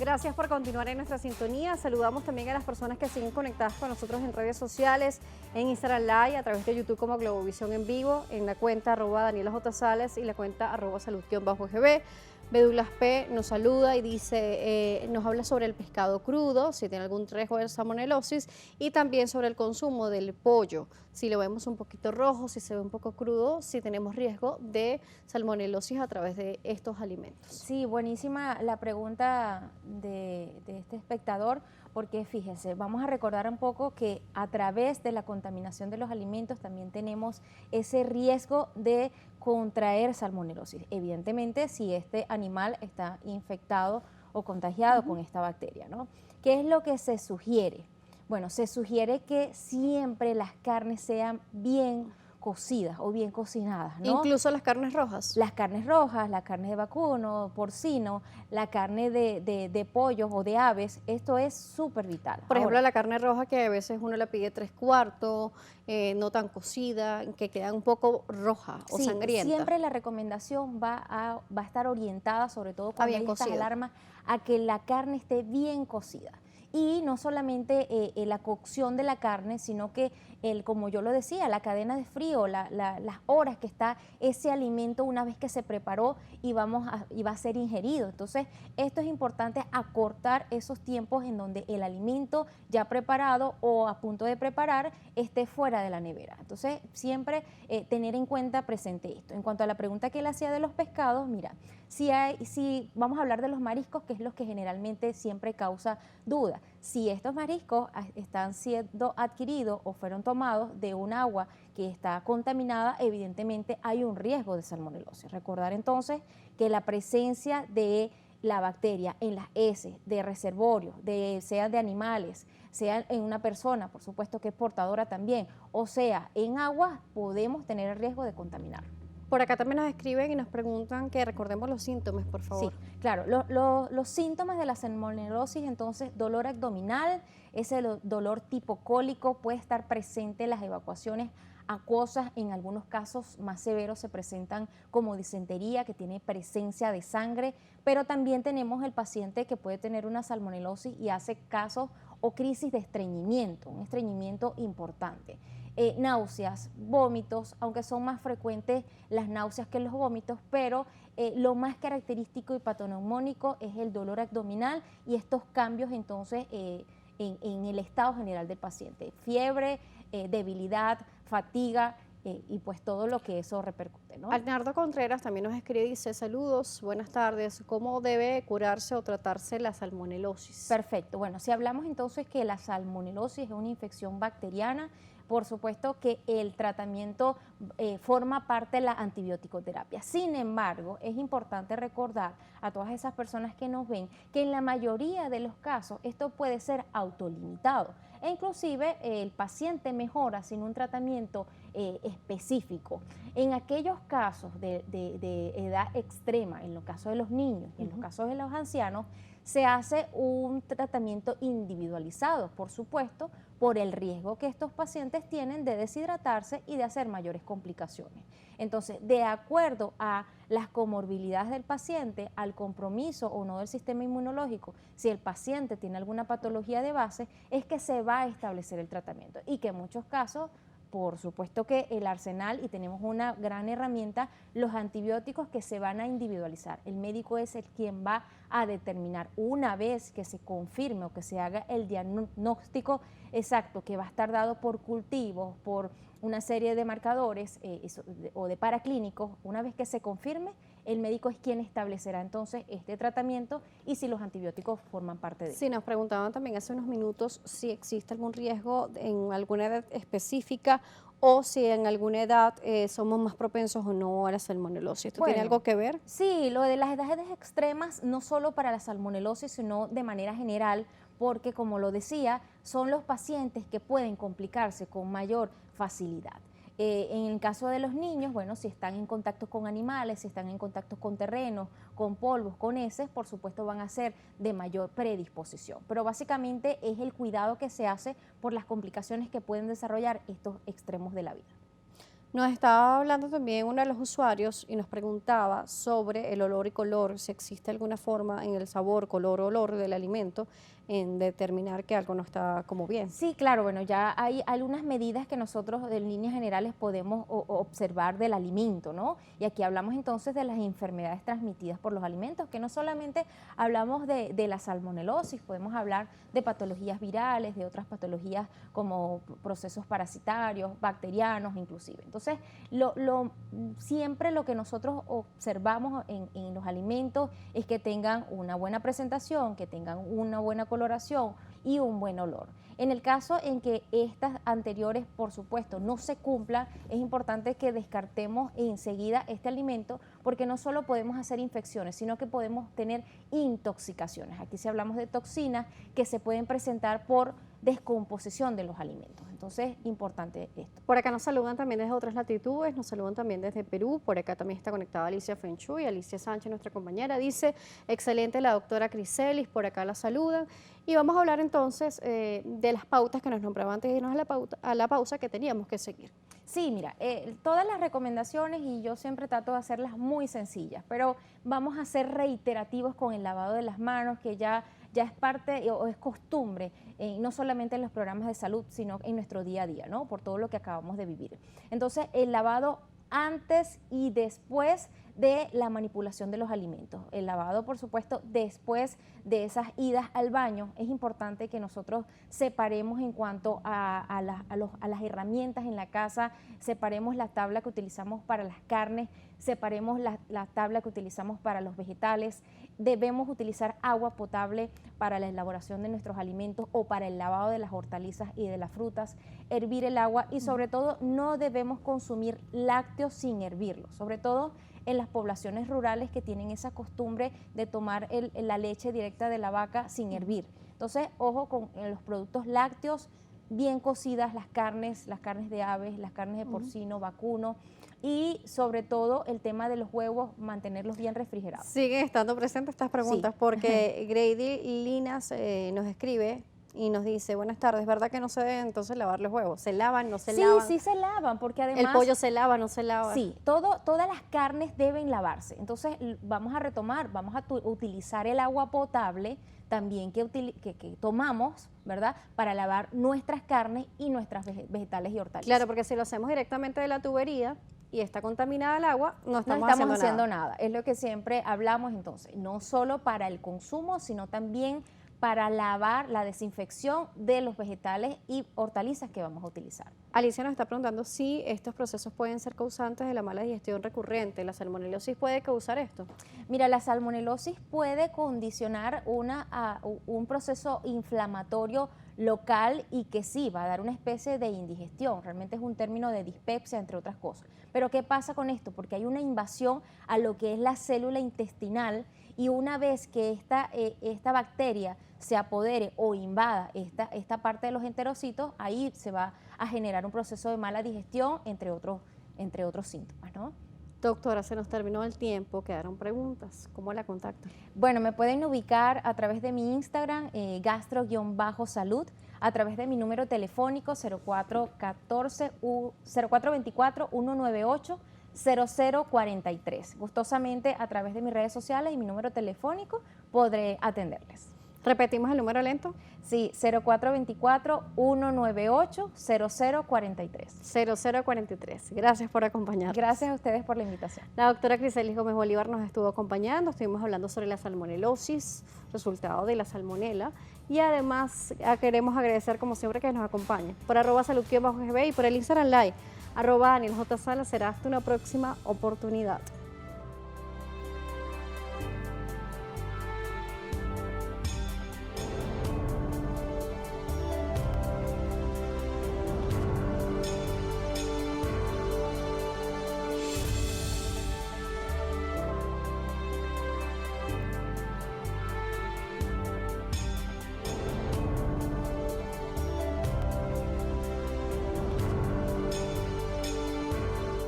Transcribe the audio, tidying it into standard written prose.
Gracias por continuar en nuestra sintonía. Saludamos también a las personas que siguen conectadas con nosotros en redes sociales, en Instagram Live, a través de YouTube como Globovisión en vivo, en la cuenta @DanielaJ. Sales y la cuenta @salud_gb. Bedulas P nos saluda y dice, nos habla sobre el pescado crudo, si tiene algún riesgo de salmonelosis, y también sobre el consumo del pollo. Si lo vemos un poquito rojo, si se ve un poco crudo, si tenemos riesgo de salmonelosis a través de estos alimentos. Sí, buenísima la pregunta de este espectador, porque fíjense, vamos a recordar un poco que a través de la contaminación de los alimentos también tenemos ese riesgo de contraer salmonelosis. Evidentemente, si este animal está infectado o contagiado con esta bacteria, ¿no? ¿Qué es lo que se sugiere? Bueno, se sugiere que siempre las carnes sean bien cocidas o bien cocinadas, ¿no? Incluso las carnes rojas. Las carnes rojas, la carne de vacuno, porcino, la carne de pollos o de aves, esto es súper vital. Por ejemplo, Ahora, la carne roja que a veces uno la pide 3/4, no tan cocida, que queda un poco roja o sí, sangrienta. siempre la recomendación va a estar orientada, sobre todo cuando bien hay estas cocida. alarmas, a que la carne esté bien cocida. Y no solamente la cocción de la carne, sino que, como yo lo decía, la cadena de frío, las horas que está ese alimento una vez que se preparó y va a ser ingerido. Entonces, esto es importante, acortar esos tiempos en donde el alimento ya preparado o a punto de preparar esté fuera de la nevera. Entonces, siempre tener en cuenta presente esto. En cuanto a la pregunta que él hacía de los pescados, mira, si vamos a hablar de los mariscos, que es lo que generalmente siempre causa duda. Si estos mariscos están siendo adquiridos o fueron tomados de un agua que está contaminada, evidentemente hay un riesgo de salmonelosis. Recordar entonces que la presencia de la bacteria en las heces de reservorios, sea de animales, sea en una persona, por supuesto que es portadora también, o sea en agua, podemos tener el riesgo de contaminar. Por acá también nos escriben y nos preguntan que recordemos los síntomas, por favor. Sí, claro. Los síntomas de la salmonelosis, entonces, dolor abdominal, ese dolor tipo cólico puede estar presente en las evacuaciones acuosas, en algunos casos más severos se presentan como disentería, que tiene presencia de sangre, pero también tenemos el paciente que puede tener una salmonelosis y hace casos o crisis de estreñimiento, un estreñimiento importante. Náuseas, vómitos, aunque son más frecuentes las náuseas que los vómitos, pero lo más característico y patoneumónico es el dolor abdominal y estos cambios entonces en el estado general del paciente. Fiebre, debilidad, fatiga y pues todo lo que eso repercute, ¿no? Arnaldo Contreras también nos escribe y dice, saludos, buenas tardes, ¿cómo debe curarse o tratarse la salmonelosis? Perfecto. Bueno, si hablamos entonces que la salmonelosis es una infección bacteriana, por supuesto que el tratamiento forma parte de la antibioticoterapia. Sin embargo, es importante recordar a todas esas personas que nos ven que en la mayoría de los casos esto puede ser autolimitado e inclusive el paciente mejora sin un tratamiento específico. En aquellos casos de edad extrema, en los casos de los niños y en los casos de los ancianos, se hace un tratamiento individualizado, por supuesto, por el riesgo que estos pacientes tienen de deshidratarse y de hacer mayores complicaciones. Entonces, de acuerdo a las comorbilidades del paciente, al compromiso o no del sistema inmunológico, si el paciente tiene alguna patología de base, es que se va a establecer el tratamiento y que en muchos casos, por supuesto que el arsenal, y tenemos una gran herramienta, los antibióticos que se van a individualizar. El médico es el quien va a determinar una vez que se confirme o que se haga el diagnóstico exacto, que va a estar dado por cultivos, por una serie de marcadores o de paraclínicos. Una vez que se confirme, el médico es quien establecerá entonces este tratamiento y si los antibióticos forman parte de él. Sí, nos preguntaban también hace unos minutos si existe algún riesgo en alguna edad específica o si en alguna edad somos más propensos o no a la salmonelosis. ¿Esto tiene algo que ver? Sí, lo de las edades extremas, no solo para la salmonelosis, sino de manera general, porque como lo decía, son los pacientes que pueden complicarse con mayor facilidad. En el caso de los niños, bueno, si están en contacto con animales, si están en contacto con terrenos, con polvos, con heces, por supuesto van a ser de mayor predisposición. Pero básicamente es el cuidado que se hace por las complicaciones que pueden desarrollar estos extremos de la vida. Nos estaba hablando también uno de los usuarios y nos preguntaba sobre el olor y color, si existe alguna forma en el sabor, color, olor del alimento en determinar que algo no está como bien. Sí, claro, bueno, ya hay algunas medidas que nosotros en líneas generales podemos observar del alimento, ¿no? Y aquí hablamos entonces de las enfermedades transmitidas por los alimentos, que no solamente hablamos de la salmonelosis, podemos hablar de patologías virales, de otras patologías como procesos parasitarios, bacterianos inclusive. Entonces, siempre lo que nosotros observamos en los alimentos es que tengan una buena presentación, que tengan una buena coloración y un buen olor. En el caso en que estas anteriores, por supuesto, no se cumplan, es importante que descartemos enseguida este alimento, porque no solo podemos hacer infecciones, sino que podemos tener intoxicaciones. Aquí sí hablamos de toxinas que se pueden presentar por descomposición de los alimentos. Entonces, importante esto. Por acá nos saludan también desde otras latitudes, nos saludan también desde Perú, por acá también está conectada Alicia Fenchuy, Alicia Sánchez, nuestra compañera, dice, excelente la doctora Criselis, por acá la saludan. Y vamos a hablar entonces de las pautas que nos nombraba antes de irnos a la pausa que teníamos que seguir. Sí, mira, todas las recomendaciones, y yo siempre trato de hacerlas muy sencillas, pero vamos a ser reiterativos con el lavado de las manos, que ya es parte o es costumbre, no solamente en los programas de salud, sino en nuestro día a día, ¿no? Por todo lo que acabamos de vivir. Entonces, el lavado antes y después de la manipulación de los alimentos. El lavado, por supuesto, después de esas idas al baño. Es importante que nosotros separemos en cuanto a las herramientas en la casa, separemos la tabla que utilizamos para las carnes, separemos la tabla que utilizamos para los vegetales. Debemos utilizar agua potable para la elaboración de nuestros alimentos o para el lavado de las hortalizas y de las frutas, hervir el agua y sobre todo no debemos consumir lácteos sin hervirlos, sobre todo en las poblaciones rurales que tienen esa costumbre de tomar la leche directa de la vaca sin hervir. Entonces, ojo con los productos lácteos, bien cocidas las carnes de aves, las carnes de porcino, vacuno, y sobre todo el tema de los huevos, mantenerlos bien refrigerados. Siguen estando presentes estas preguntas Sí. porque Grady Linas nos escribe y nos dice, buenas tardes, ¿verdad que no se deben entonces lavar los huevos? ¿Se lavan, no se lavan? Sí, se lavan, porque además... ¿El pollo se lava, no se lava? Sí, todas las carnes deben lavarse. Entonces vamos a retomar, vamos a utilizar el agua potable también que tomamos, ¿verdad? Para lavar nuestras carnes y nuestras vegetales y hortalizas. Claro, porque si lo hacemos directamente de la tubería y está contaminada el agua, no estamos haciendo nada. Es lo que siempre hablamos entonces, no solo para el consumo, sino también para lavar la desinfección de los vegetales y hortalizas que vamos a utilizar. Alicia nos está preguntando si estos procesos pueden ser causantes de la mala digestión recurrente. ¿La salmonelosis puede causar esto? Mira, la salmonelosis puede condicionar un proceso inflamatorio local y que sí va a dar una especie de indigestión. Realmente es un término de dispepsia, entre otras cosas. Pero ¿qué pasa con esto? Porque hay una invasión a lo que es la célula intestinal, y una vez que esta bacteria se apodere o invada esta parte de los enterocitos, ahí se va a generar un proceso de mala digestión, entre otros síntomas, ¿no? Doctora, se nos terminó el tiempo, quedaron preguntas. ¿Cómo la contactan? Bueno, me pueden ubicar a través de mi Instagram, gastro-salud, a través de mi número telefónico 0424-198 0043. Gustosamente, a través de mis redes sociales y mi número telefónico, podré atenderles. ¿Repetimos el número lento? Sí, 0424-198 0043. 0043. Gracias por acompañarnos. Gracias a ustedes por la invitación. La doctora Criselis Gómez Bolívar nos estuvo acompañando. Estuvimos hablando sobre la salmonelosis, resultado de la salmonela. Y además queremos agradecer, como siempre, que nos acompañe. Por @salud_gb y por el Instagram Live, @DanielJ Salas. Será hasta una próxima oportunidad.